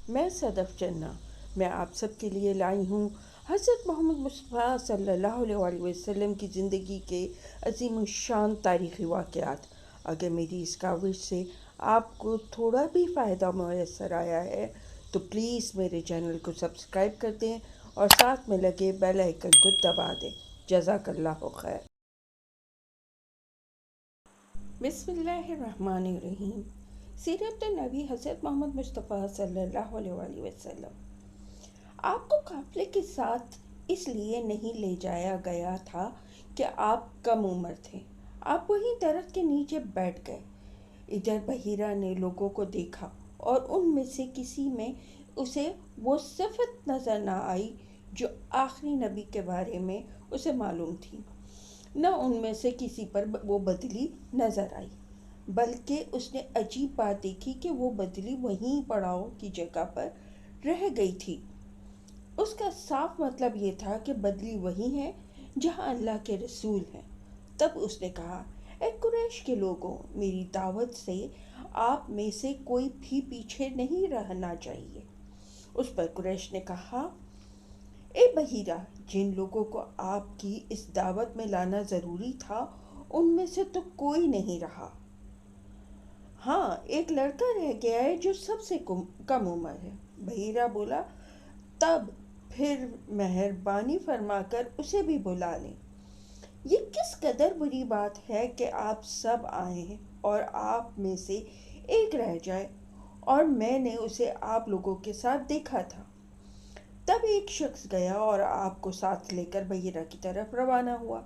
میں صدف جنہ، میں آپ سب کے لیے لائی ہوں حضرت محمد مصطفیٰ صلی اللہ علیہ وسلم کی زندگی کے عظیم الشان تاریخی واقعات۔ اگر میری اس کاوش سے آپ کو تھوڑا بھی فائدہ میسر آیا ہے تو پلیز میرے چینل کو سبسکرائب کر دیں اور ساتھ میں لگے بیل آئیکن کو دبا دیں۔ جزاک اللہ خیر۔ بسم اللہ الرحمن الرحیم۔ سیرت النبی حضرت محمد مصطفیٰ صلی اللہ علیہ وسلم۔ آپ کو قافلے کے ساتھ اس لیے نہیں لے جایا گیا تھا کہ آپ کم عمر تھے۔ آپ وہیں درخت کے نیچے بیٹھ گئے۔ ادھر بحیرہ نے لوگوں کو دیکھا اور ان میں سے کسی میں اسے وہ صفت نظر نہ آئی جو آخری نبی کے بارے میں اسے معلوم تھی۔ نہ ان میں سے کسی پر وہ بدلی نظر آئی، بلکہ اس نے عجیب بات دیکھی کہ وہ بدلی وہیں پڑاؤ کی جگہ پر رہ گئی تھی۔ اس کا صاف مطلب یہ تھا کہ بدلی وہی ہے جہاں اللہ کے رسول ہیں۔ تب اس نے کہا، اے قریش کے لوگوں، میری دعوت سے آپ میں سے کوئی بھی پیچھے نہیں رہنا چاہیے۔ اس پر قریش نے کہا، اے بحیرہ، جن لوگوں کو آپ کی اس دعوت میں لانا ضروری تھا ان میں سے تو کوئی نہیں رہا۔ ہاں، ایک لڑکا رہ گیا ہے جو سب سے کم عمر ہے۔ بحیرہ بولا، تب پھر مہربانی فرما کر اسے بھی بلا لیں۔ یہ کس قدر بری بات ہے کہ آپ سب آئیں اور آپ میں سے ایک رہ جائے، اور میں نے اسے آپ لوگوں کے ساتھ دیکھا تھا۔ تب ایک شخص گیا اور آپ کو ساتھ لے کر بحیرہ کی طرف روانہ ہوا۔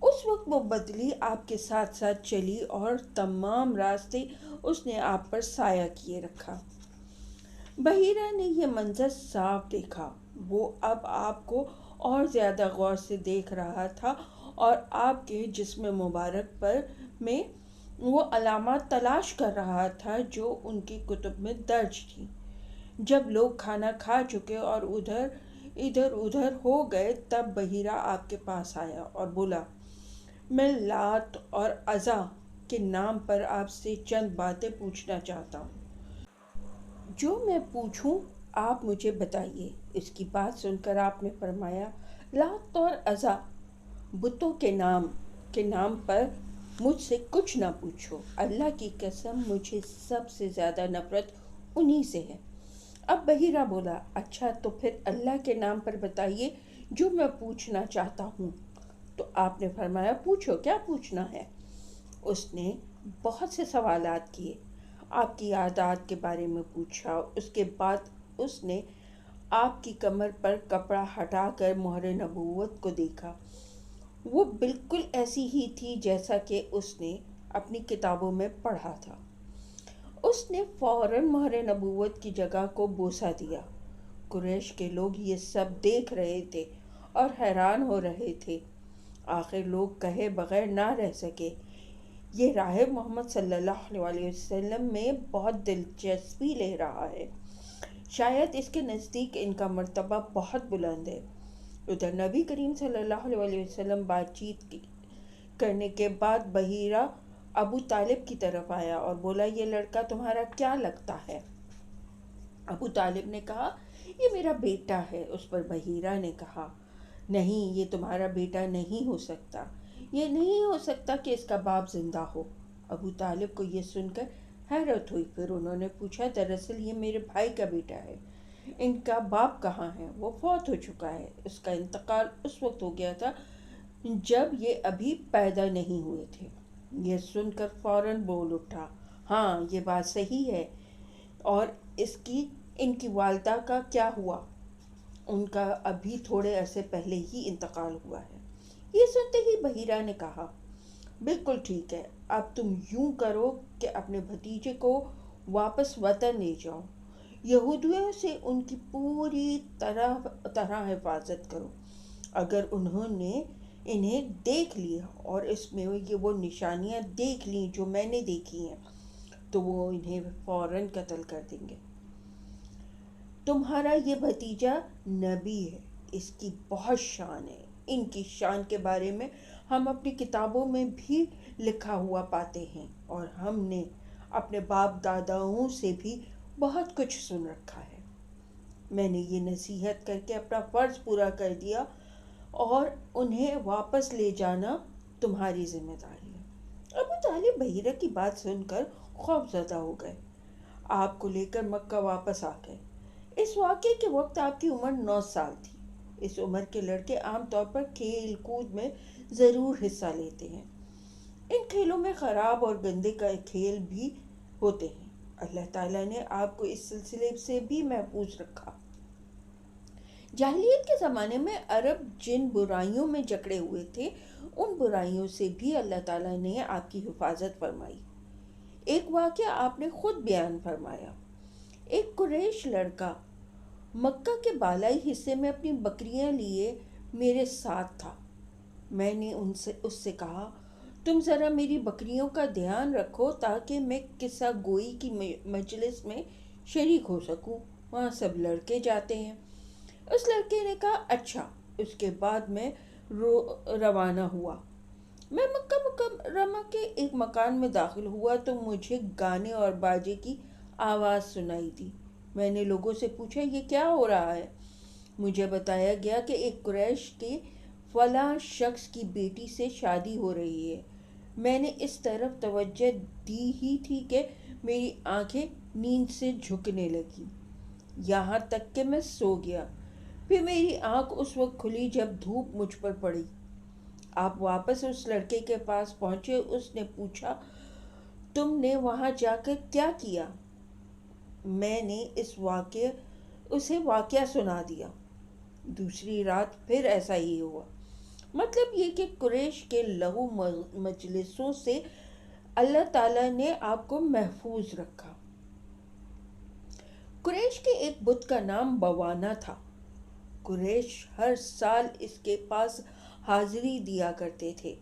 اس وقت وہ بدلی آپ کے ساتھ ساتھ چلی اور تمام راستے اس نے آپ پر سایہ کیے رکھا۔ بحیرہ نے یہ منظر صاف دیکھا۔ وہ اب آپ کو اور زیادہ غور سے دیکھ رہا تھا اور آپ کے جسم مبارک پر میں وہ علامات تلاش کر رہا تھا جو ان کی کتب میں درج تھی۔ جب لوگ کھانا کھا چکے اور ادھر ادھر ہو گئے تب بحیرہ آپ کے پاس آیا اور بولا، میں لات اور عزا کے نام پر آپ سے چند باتیں پوچھنا چاہتا ہوں۔ جو میں پوچھوں آپ مجھے بتائیے۔ اس کی بات سن کر آپ نے فرمایا، لات اور عزا بتوں کے نام پر مجھ سے کچھ نہ پوچھو۔ اللہ کی قسم مجھے سب سے زیادہ نفرت انہی سے ہے۔ اب بحیرہ بولا، اچھا تو پھر اللہ کے نام پر بتائیے جو میں پوچھنا چاہتا ہوں۔ تو آپ نے فرمایا، پوچھو، کیا پوچھنا ہے؟ اس نے بہت سے سوالات کیے، آپ کی عادات کے بارے میں پوچھا۔ اس کے بعد اس نے آپ کی کمر پر کپڑا ہٹا کر مہر نبوت کو دیکھا۔ وہ بالکل ایسی ہی تھی جیسا کہ اس نے اپنی کتابوں میں پڑھا تھا۔ اس نے فوراً مہر نبوت کی جگہ کو بوسہ دیا۔ قریش کے لوگ یہ سب دیکھ رہے تھے اور حیران ہو رہے تھے۔ آخر لوگ کہے بغیر نہ رہ سکے، یہ راہب محمد صلی اللہ علیہ وسلم میں بہت دلچسپی لے رہا ہے، شاید اس کے نزدیک ان کا مرتبہ بہت بلند ہے۔ ادھر نبی کریم صلی اللہ علیہ وسلم بات چیت کرنے کے بعد بحیرہ ابو طالب کی طرف آیا اور بولا، یہ لڑکا تمہارا کیا لگتا ہے؟ ابو طالب نے کہا، یہ میرا بیٹا ہے۔ اس پر بحیرہ نے کہا، نہیں، یہ تمہارا بیٹا نہیں ہو سکتا۔ یہ نہیں ہو سکتا کہ اس کا باپ زندہ ہو۔ ابو طالب کو یہ سن کر حیرت ہوئی۔ پھر انہوں نے پوچھا، دراصل یہ میرے بھائی کا بیٹا ہے۔ ان کا باپ کہاں ہے؟ وہ فوت ہو چکا ہے۔ اس کا انتقال اس وقت ہو گیا تھا جب یہ ابھی پیدا نہیں ہوئے تھے۔ یہ سن کر فوراً بول اٹھا، ہاں، یہ بات صحیح ہے۔ اور ان کی والدہ کا کیا ہوا؟ ان کا ابھی تھوڑے عرصے پہلے ہی انتقال ہوا ہے۔ یہ سنتے ہی بحیرہ نے کہا، بالکل ٹھیک ہے، اب تم یوں کرو کہ اپنے بھتیجے کو واپس وطن لے جاؤ۔ یہودیوں سے ان کی پوری طرح حفاظت کرو۔ اگر انہوں نے انہیں دیکھ لیا اور اس میں وہ نشانیاں دیکھ لیں جو میں نے دیکھی ہیں تو وہ انہیں فوراً قتل کر دیں گے۔ تمہارا یہ بھتیجا نبی ہے، اس کی بہت شان ہے۔ ان کی شان کے بارے میں ہم اپنی کتابوں میں بھی لکھا ہوا پاتے ہیں اور ہم نے اپنے باپ داداؤں سے بھی بہت کچھ سن رکھا ہے۔ میں نے یہ نصیحت کر کے اپنا فرض پورا کر دیا اور انہیں واپس لے جانا تمہاری ذمہ داری ہے۔ ابو طالب بحیرہ کی بات سن کر خوف زدہ ہو گئے۔ آپ کو لے کر مکہ واپس آ گئے۔ اس واقعے کے وقت آپ کی عمر 9 سال تھی۔ اس عمر کے لڑکے عام طور پر کھیل کود میں ضرور حصہ لیتے ہیں۔ ان کھیلوں میں خراب اور گندے کا کھیل بھی ہوتے ہیں۔ اللہ تعالیٰ نے آپ کو اس سلسلے سے بھی محفوظ رکھا۔ جاہلیت کے زمانے میں عرب جن برائیوں میں جکڑے ہوئے تھے، ان برائیوں سے بھی اللہ تعالیٰ نے آپ کی حفاظت فرمائی۔ ایک واقعہ آپ نے خود بیان فرمایا۔ ایک قریش لڑکا مکہ کے بالائی حصے میں اپنی بکریاں لیے میرے ساتھ تھا۔ میں نے اس سے کہا، تم ذرا میری بکریوں کا دھیان رکھو تاکہ میں قصہ گوئی کی مجلس میں شریک ہو سکوں، وہاں سب لڑکے جاتے ہیں۔ اس لڑکے نے کہا، اچھا۔ اس کے بعد میں روانہ ہوا۔ میں مکہ مکرمہ کے ایک مکان میں داخل ہوا تو مجھے گانے اور باجے کی آواز سنائی دی۔ میں نے لوگوں سے پوچھا، یہ کیا ہو رہا ہے؟ مجھے بتایا گیا کہ ایک قریش کے فلاں شخص کی بیٹی سے شادی ہو رہی ہے۔ میں نے اس طرف توجہ دی ہی تھی کہ میری آنکھیں نیند سے جھکنے لگیں، یہاں تک کہ میں سو گیا۔ پھر میری آنکھ اس وقت کھلی جب دھوپ مجھ پر پڑی۔ آپ واپس اس لڑکے کے پاس پہنچے۔ اس نے پوچھا، تم نے وہاں جا کر کیا کیا؟ میں نے اسے واقعہ سنا دیا۔ دوسری رات پھر ایسا ہی ہوا۔ مطلب یہ کہ قریش کے لغو مجلسوں سے اللہ تعالیٰ نے آپ کو محفوظ رکھا۔ قریش کے ایک بت کا نام بوانا تھا۔ قریش ہر سال اس کے پاس حاضری دیا کرتے تھے،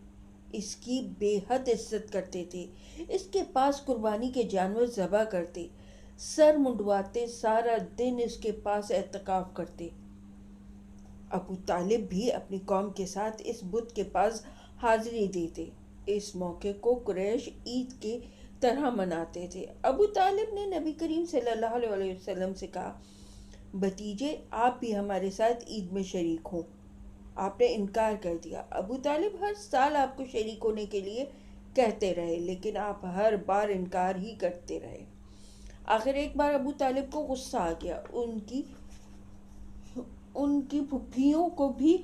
اس کی بے حد عزت کرتے تھے، اس کے پاس قربانی کے جانور ذبح کرتے، سر منڈواتے، سارا دن اس کے پاس اعتکاف کرتے۔ ابو طالب بھی اپنی قوم کے ساتھ اس بت کے پاس حاضری دیتے۔ اس موقع کو قریش عید کی طرح مناتے تھے۔ ابو طالب نے نبی کریم صلی اللہ علیہ وسلم سے کہا، بھتیجے، آپ بھی ہمارے ساتھ عید میں شریک ہوں۔ آپ نے انکار کر دیا۔ ابو طالب ہر سال آپ کو شریک ہونے کے لیے کہتے رہے، لیکن آپ ہر بار انکار ہی کرتے رہے۔ آخر ایک بار ابو طالب کو غصہ آ گیا۔ ان کی پھپھیوں کو بھی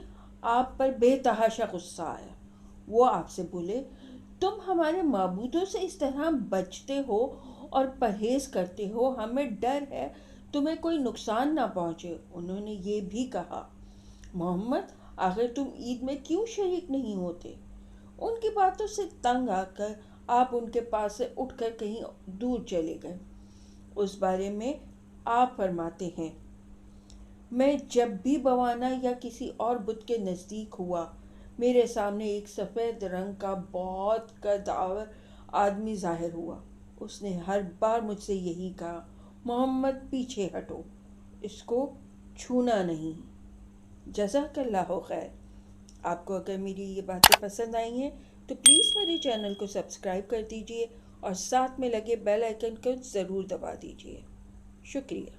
آپ پر بے تحاشا غصہ آیا۔ وہ آپ سے بولے، تم ہمارے معبودوں سے اس طرح بچتے ہو اور پرہیز کرتے ہو، ہمیں ڈر ہے تمہیں کوئی نقصان نہ پہنچے۔ انہوں نے یہ بھی کہا، محمد، آخر تم عید میں کیوں شریک نہیں ہوتے؟ ان کی باتوں سے تنگ آ کر آپ ان کے پاس سے اٹھ کر کہیں دور چلے گئے۔ اس بارے میں آپ فرماتے ہیں، میں جب بھی بوانا یا کسی اور بت کے نزدیک ہوا، میرے سامنے ایک سفید رنگ کا بہت قدآور آدمی ظاہر ہوا۔ اس نے ہر بار مجھ سے یہی کہا، محمد، پیچھے ہٹو، اس کو چھونا نہیں۔ جزاک اللہ خیر۔ آپ کو اگر میری یہ باتیں پسند آئی ہیں تو پلیز میرے چینل کو سبسکرائب کر دیجئے اور ساتھ میں لگے بیل آئیکن کو ضرور دبا دیجئے۔ شکریہ۔